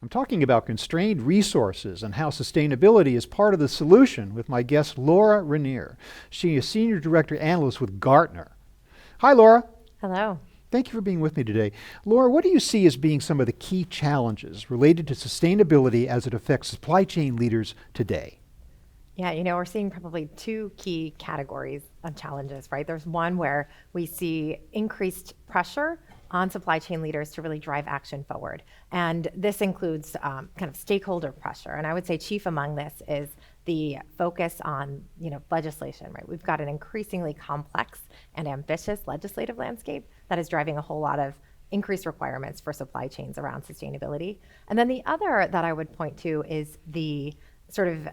I'm talking about constrained resources and how sustainability is part of the solution with my guest, Laura Reneer. She is Senior Director Analyst with Gartner. Hi, Laura. Hello. Thank you for being with me today. Laura, what do you see as being some of the key challenges related to sustainability as it affects supply chain leaders today? Yeah, we're seeing probably two key categories of challenges, right? There's one where we see increased pressure on supply chain leaders to really drive action forward. And this includes kind of stakeholder pressure. And I would say chief among this is the focus on, legislation, right? We've got an increasingly complex and ambitious legislative landscape that is driving a whole lot of increased requirements for supply chains around sustainability. And then the other that I would point to is the sort of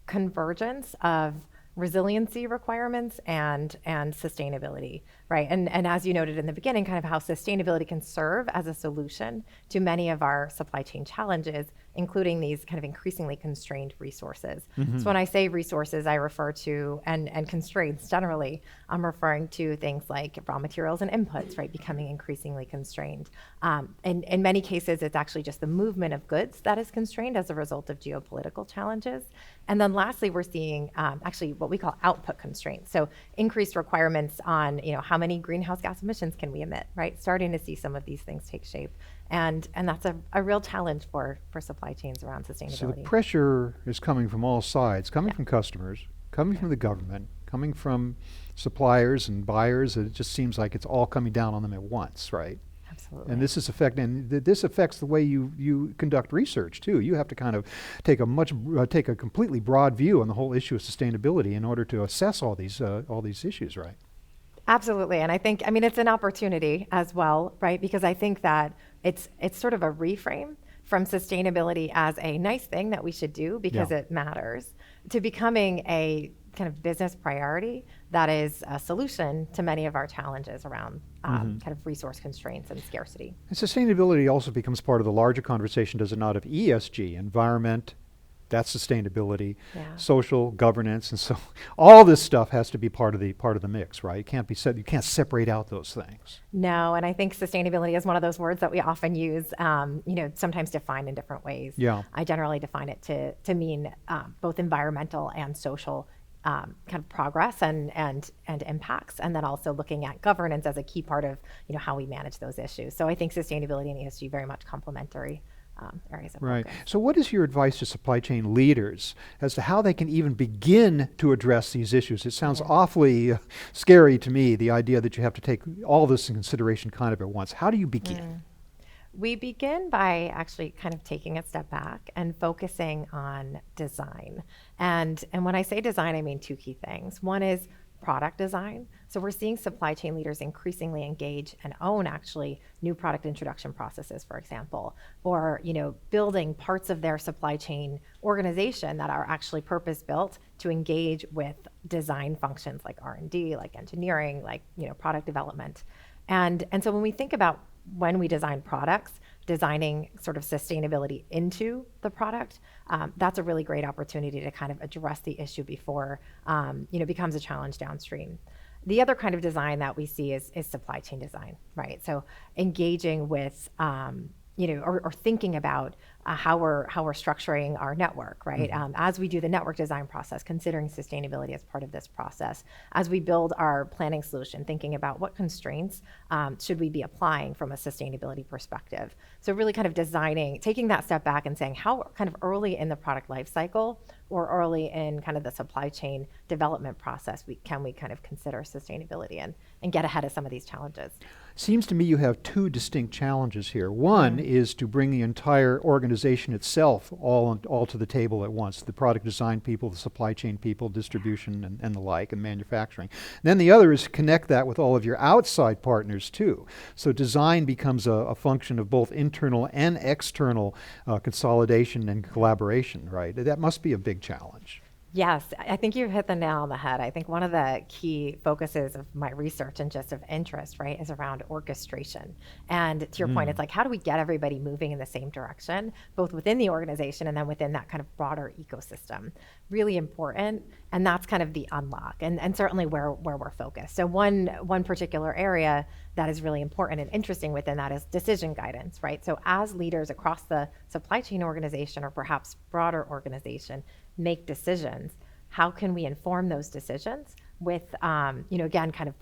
convergence of resiliency requirements and sustainability, right? And as you noted in the beginning, kind of how sustainability can serve as a solution to many of our supply chain challenges, including these kind of increasingly constrained resources. Mm-hmm. So when I say resources, I refer to, and constraints generally, I'm referring to things like raw materials and inputs, right, becoming increasingly constrained. In many cases, it's actually just the movement of goods that is constrained as a result of geopolitical challenges. And then lastly, we're seeing actually what we call output constraints. So increased requirements on, how many greenhouse gas emissions can we emit, right? Starting to see some of these things take shape. And that's a real challenge for supply chains around sustainability. So the pressure is coming from all sides, coming from customers, coming from the government, coming from suppliers and buyers. It just seems like it's all coming down on them at once, right? Absolutely. And this affects the way you conduct research too. You have to kind of take a completely broad view on the whole issue of sustainability in order to assess all these issues, right? Absolutely, and I think it's an opportunity as well, right? Because I think that it's sort of a reframe from sustainability as a nice thing that we should do because it matters to becoming a kind of business priority that is a solution to many of our challenges around kind of resource constraints and scarcity. And sustainability also becomes part of the larger conversation, does it not, of ESG, environment, that's sustainability, social governance, and so all this stuff has to be part of the mix, right? It can't be said, you can't separate out those things. No, and I think sustainability is one of those words that we often use, sometimes defined in different ways. Yeah. I generally define it to mean both environmental and social kind of progress and impacts, and then also looking at governance as a key part of how we manage those issues. So I think sustainability and ESG very much complementary areas of focus. So what is your advice to supply chain leaders as to how they can even begin to address these issues? It sounds awfully scary to me, the idea that you have to take all this in consideration kind of at once. How do you begin? We begin by actually kind of taking a step back and focusing on design. And when I say design, I mean two key things. One is product design. So we're seeing supply chain leaders increasingly engage and own actually new product introduction processes, for example, or building parts of their supply chain organization that are actually purpose-built to engage with design functions like R&D, like engineering, like product development. And so when we think about when we design products, designing sort of sustainability into the product, that's a really great opportunity to kind of address the issue before becomes a challenge downstream. The other kind of design that we see is supply chain design, right? So engaging with or thinking about how we're structuring our network, right? As we do the network design process, considering sustainability as part of this process, as we build our planning solution, thinking about what constraints should we be applying from a sustainability perspective. So really kind of taking that step back and saying how kind of early in the product life cycle or early in kind of the supply chain development process can we kind of consider sustainability and get ahead of some of these challenges. Seems to me you have two distinct challenges here. One is to bring the entire organization itself all to the table at once, the product design people, the supply chain people, distribution and the like, and manufacturing. And then the other is to connect that with all of your outside partners too. So design becomes a function of both internal and external consolidation and collaboration, right? That must be a big challenge. Yes, I think you've hit the nail on the head. I think one of the key focuses of my research and just of interest, right, is around orchestration. And to your point, it's like, how do we get everybody moving in the same direction, both within the organization and then within that kind of broader ecosystem? Really important. And that's kind of the unlock and certainly where we're focused. So one particular area that is really important and interesting within that is decision guidance, right? So as leaders across the supply chain organization or perhaps broader organization make decisions, how can we inform those decisions with, again, kind of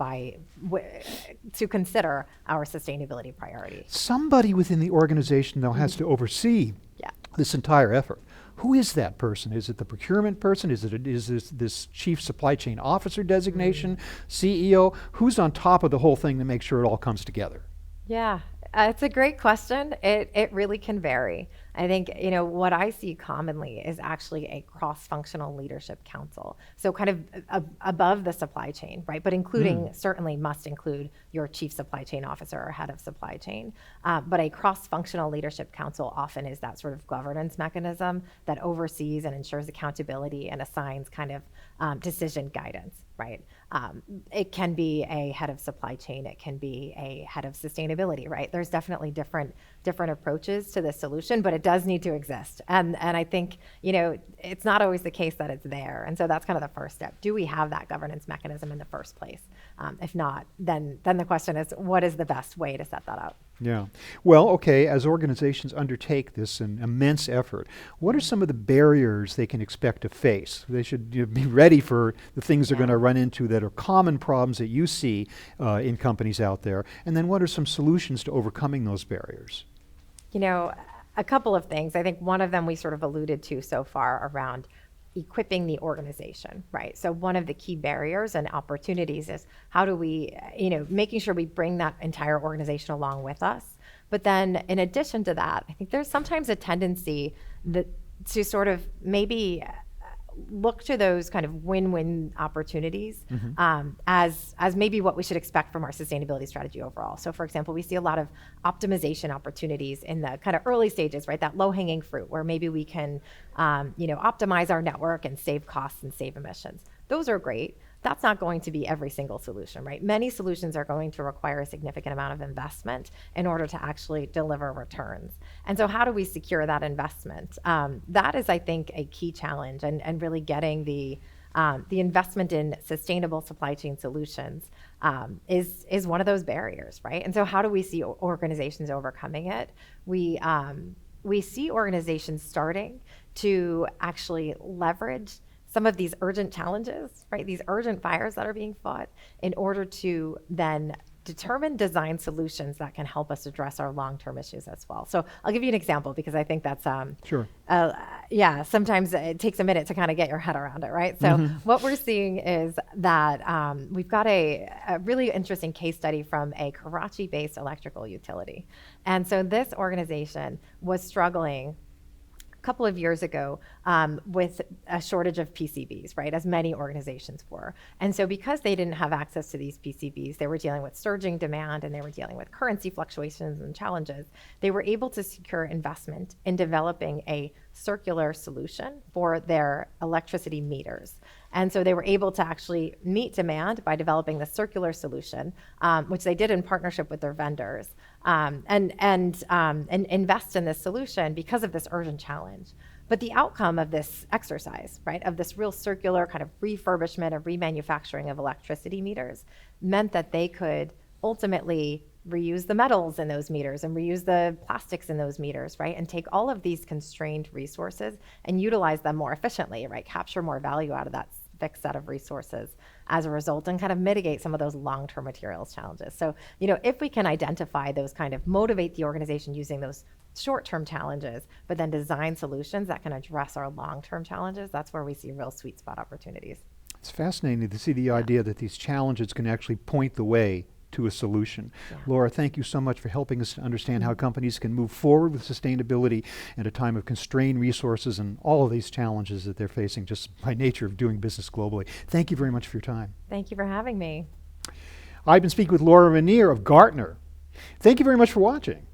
to consider our sustainability priorities? Somebody within the organization, though, has to oversee Yeah. this entire effort. Who is that person? Is it the procurement person? Is this chief supply chain officer designation, CEO? Who's on top of the whole thing to make sure it all comes together? Yeah, it's a great question. It really can vary. I think, what I see commonly is actually a cross-functional leadership council. So kind of above the supply chain, right? But including, certainly must include your chief supply chain officer or head of supply chain. But a cross-functional leadership council often is that sort of governance mechanism that oversees and ensures accountability and assigns kind of decision guidance, right? It can be a head of supply chain. It can be a head of sustainability, right? There's definitely different approaches to the solution, but it does need to exist. And I think, it's not always the case that it's there. And so that's kind of the first step. Do we have that governance mechanism in the first place? If not, then the question is, what is the best way to set that up? Yeah. Well, okay, as organizations undertake this immense effort, what are some of the barriers they can expect to face? They should be ready for the things they're going to run into that are common problems that you see in companies out there. And then what are some solutions to overcoming those barriers? A couple of things. I think one of them we sort of alluded to so far around equipping the organization, right? So one of the key barriers and opportunities is how do we, making sure we bring that entire organization along with us. But then in addition to that, I think there's sometimes a tendency to sort of maybe look to those kind of win-win opportunities as maybe what we should expect from our sustainability strategy overall. So for example, we see a lot of optimization opportunities in the kind of early stages, right? That low-hanging fruit where maybe we can, optimize our network and save costs and save emissions. Those are great. That's not going to be every single solution, right? Many solutions are going to require a significant amount of investment in order to actually deliver returns. And so how do we secure that investment? That is, I think, a key challenge, and really getting the investment in sustainable supply chain solutions is one of those barriers, right? And so how do we see organizations overcoming it? We see organizations starting to actually leverage some of these urgent challenges, right? These urgent fires that are being fought in order to then design solutions that can help us address our long-term issues as well. So I'll give you an example because I think that's, Sure. Sometimes it takes a minute to kind of get your head around it, right? So what we're seeing is that we've got a really interesting case study from a Karachi-based electrical utility. And so this organization was struggling couple of years ago with a shortage of PCBs, right, as many organizations were. And so because they didn't have access to these PCBs, they were dealing with surging demand and they were dealing with currency fluctuations and challenges. They were able to secure investment in developing a circular solution for their electricity meters. And so they were able to actually meet demand by developing the circular solution, which they did in partnership with their vendors, and invest in this solution because of this urgent challenge. But the outcome of this exercise, right, of this real circular kind of refurbishment of remanufacturing of electricity meters meant that they could ultimately reuse the metals in those meters and reuse the plastics in those meters, right? And take all of these constrained resources and utilize them more efficiently, right? Capture more value out of that fixed set of resources as a result and kind of mitigate some of those long-term materials challenges. So, if we can identify those kind of motivate the organization using those short-term challenges, but then design solutions that can address our long-term challenges, that's where we see real sweet spot opportunities. It's fascinating to see the idea that these challenges can actually point the way to a solution. Yeah. Laura, thank you so much for helping us to understand how companies can move forward with sustainability at a time of constrained resources and all of these challenges that they're facing just by nature of doing business globally. Thank you very much for your time. Thank you for having me. I've been speaking with Laura Reneer of Gartner. Thank you very much for watching.